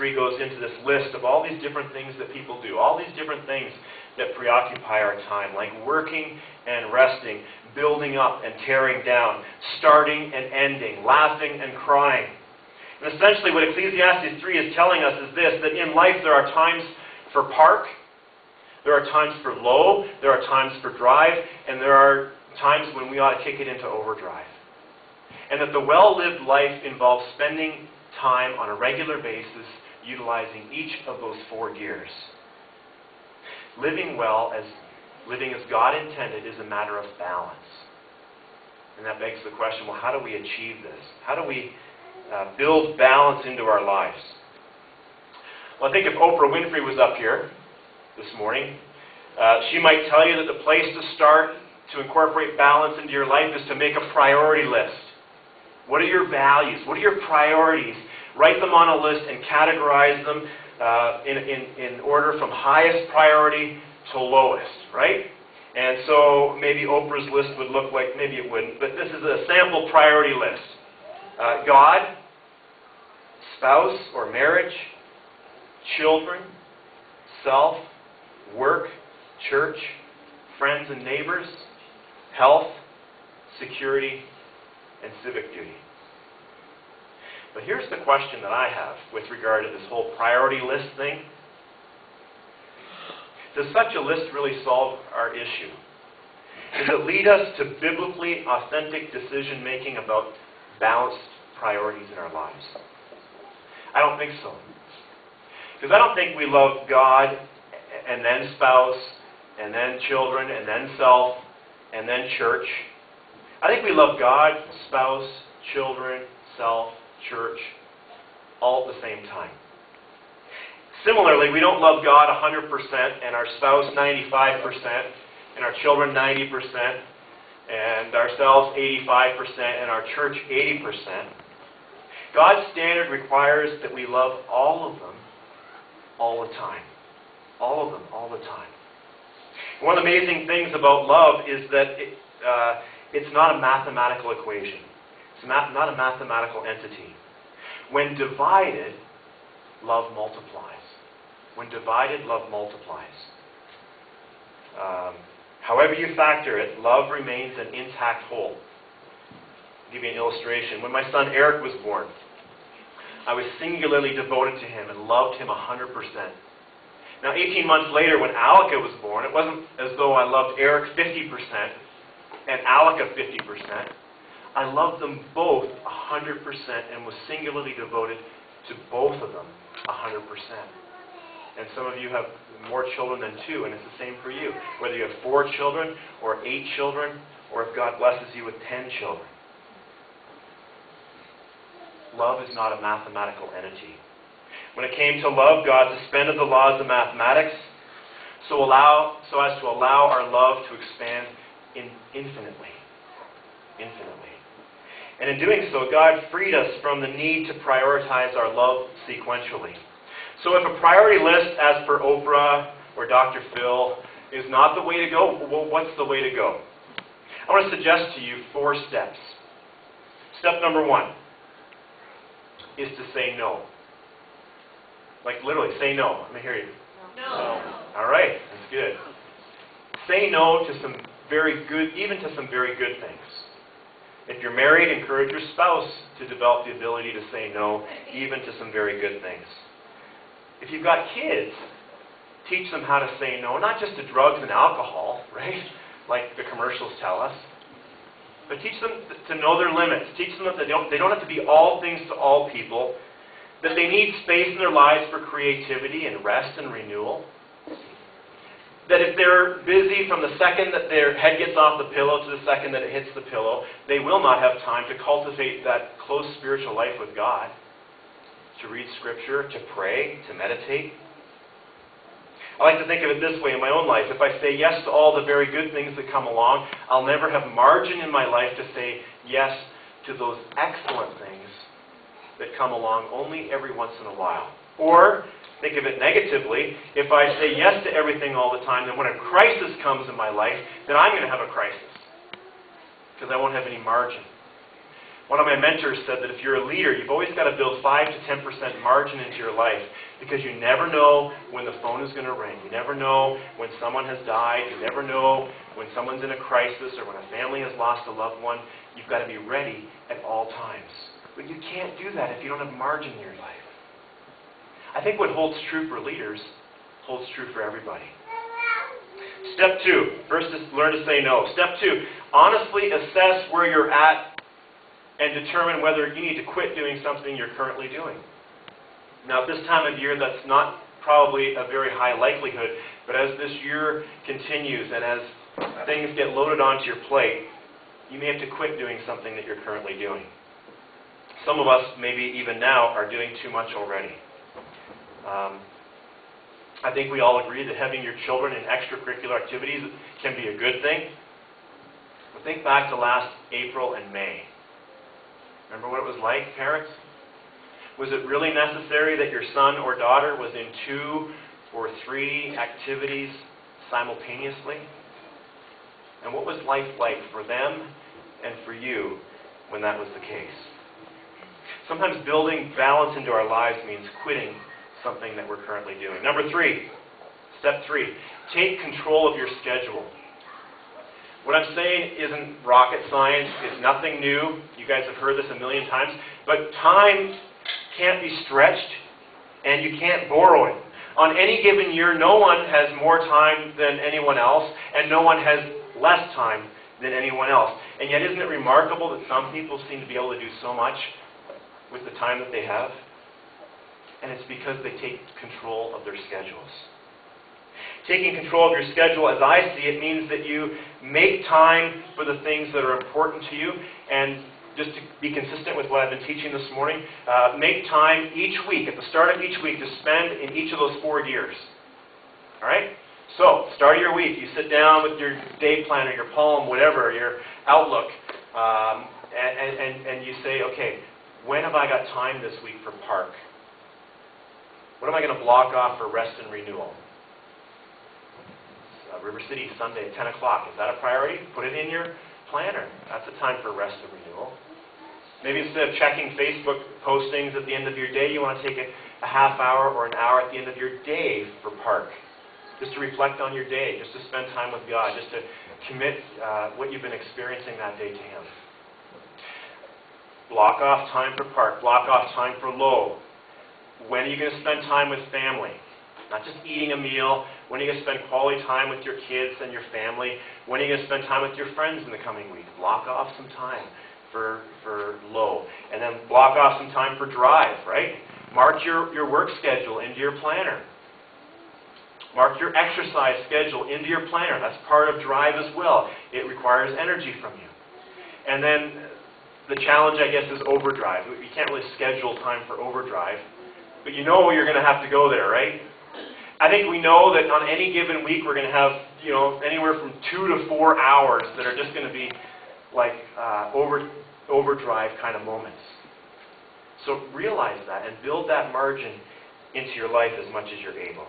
3 goes into this list of all these different things that people do, all these different things that preoccupy our time, like working and resting, building up and tearing down, starting and ending, laughing and crying. And essentially what Ecclesiastes 3 is telling us is this, that in life there are times for park, there are times for low, there are times for drive, and there are times when we ought to kick it into overdrive. And that the well-lived life involves spending time on a regular basis utilizing each of those 4 gears. Living well, living as God intended, is a matter of balance. And that begs the question, well, how do we achieve this? How do we build balance into our lives? Well, I think if Oprah Winfrey was up here this morning, she might tell you that the place to start to incorporate balance into your life is to make a priority list. What are your values? What are your priorities? Write them on a list and categorize them in order from highest priority to lowest, right? And so maybe Oprah's list would look like, maybe it wouldn't, but this is a sample priority list. God, spouse or marriage, children, self, work, church, friends and neighbors, health, security, and civic duty. But here's the question that I have with regard to this whole priority list thing. Does such a list really solve our issue? Does it lead us to biblically authentic decision-making about balanced priorities in our lives? I don't think so. Because I don't think we love God and then spouse and then children and then self and then church. I think we love God, spouse, children, self, church, all at the same time. Similarly, we don't love God 100% and our spouse 95% and our children 90% and ourselves 85% and our church 80%. God's standard requires that we love all of them all the time. All of them all the time. One of the amazing things about love is that it's not a mathematical equation. It's not a mathematical entity. When divided, love multiplies. When divided, love multiplies. However you factor it, love remains an intact whole. I'll give you an illustration. When my son Eric was born, I was singularly devoted to him and loved him 100%. Now, 18 months later, when Alika was born, it wasn't as though I loved Eric 50% and Alika 50%. I loved them both 100% and was singularly devoted to both of them 100%. And some of you have more children than 2, and it's the same for you. Whether you have 4 children or 8 children, or if God blesses you with 10 children. Love is not a mathematical entity. When it came to love, God suspended the laws of mathematics so as to allow our love to expand infinitely. Infinitely. And in doing so, God freed us from the need to prioritize our love sequentially. So if a priority list, as per Oprah or Dr. Phil, is not the way to go, well, what's the way to go? I want to suggest to you 4 steps. Step number 1 is to say no. Like literally, say no. Let me hear you. No. All right, that's good. Say no to some very good, even to some very good things. If you're married, encourage your spouse to develop the ability to say no, even to some very good things. If you've got kids, teach them how to say no, not just to drugs and alcohol, right? Like the commercials tell us. But teach them to know their limits. Teach them that they don't have to be all things to all people. That they need space in their lives for creativity and rest and renewal. That if they're busy from the second that their head gets off the pillow to the second that it hits the pillow, they will not have time to cultivate that close spiritual life with God. To read Scripture, to pray, to meditate. I like to think of it this way in my own life. If I say yes to all the very good things that come along, I'll never have margin in my life to say yes to those excellent things that come along only every once in a while. Or, think of it negatively, if I say yes to everything all the time, then when a crisis comes in my life, then I'm going to have a crisis. Because I won't have any margin. One of my mentors said that if you're a leader, you've always got to build 5 to 10% margin into your life, because you never know when the phone is going to ring. You never know when someone has died. You never know when someone's in a crisis or when a family has lost a loved one. You've got to be ready at all times. But you can't do that if you don't have margin in your life. I think what holds true for leaders holds true for everybody. Step 2. First is learn to say no. Step 2. Honestly assess where you're at and determine whether you need to quit doing something you're currently doing. Now, at this time of year, that's not probably a very high likelihood, but as this year continues and as things get loaded onto your plate, you may have to quit doing something that you're currently doing. Some of us, maybe even now, are doing too much already. I think we all agree that having your children in extracurricular activities can be a good thing. But think back to last April and May. Remember what it was like, parents? Was it really necessary that your son or daughter was in 2 or 3 activities simultaneously? And what was life like for them and for you when that was the case? Sometimes building balance into our lives means quitting something that we're currently doing. Number 3, step 3, take control of your schedule. What I'm saying isn't rocket science. It's nothing new. You guys have heard this a million times. But time can't be stretched, and you can't borrow it. On any given year, no one has more time than anyone else, and no one has less time than anyone else. And yet, isn't it remarkable that some people seem to be able to do so much with the time that they have? And it's because they take control of their schedules. Taking control of your schedule, as I see it, means that you make time for the things that are important to you. And just to be consistent with what I've been teaching this morning, make time each week, at the start of each week, to spend in each of those 4 years. All right? So, start of your week, you sit down with your day planner, your Palm, whatever, your Outlook, and you say, okay, when have I got time this week for park? What am I going to block off for rest and renewal? River City, Sunday at 10 o'clock. Is that a priority? Put it in your planner. That's a time for rest and renewal. Maybe instead of checking Facebook postings at the end of your day, you want to take a half hour or an hour at the end of your day for park. Just to reflect on your day, just to spend time with God, just to commit what you've been experiencing that day to Him. Block off time for park. Block off time for low. When are you going to spend time with family? Not just eating a meal. When are you going to spend quality time with your kids and your family? When are you going to spend time with your friends in the coming week? Block off some time for low. And then block off some time for drive, right? Mark your work schedule into your planner. Mark your exercise schedule into your planner. That's part of drive as well. It requires energy from you. And then the challenge, I guess, is overdrive. You can't really schedule time for overdrive. But you know you're going to have to go there, right? I think we know that on any given week we're going to have, anywhere from 2 to 4 hours that are just going to be like overdrive kind of moments. So realize that and build that margin into your life as much as you're able.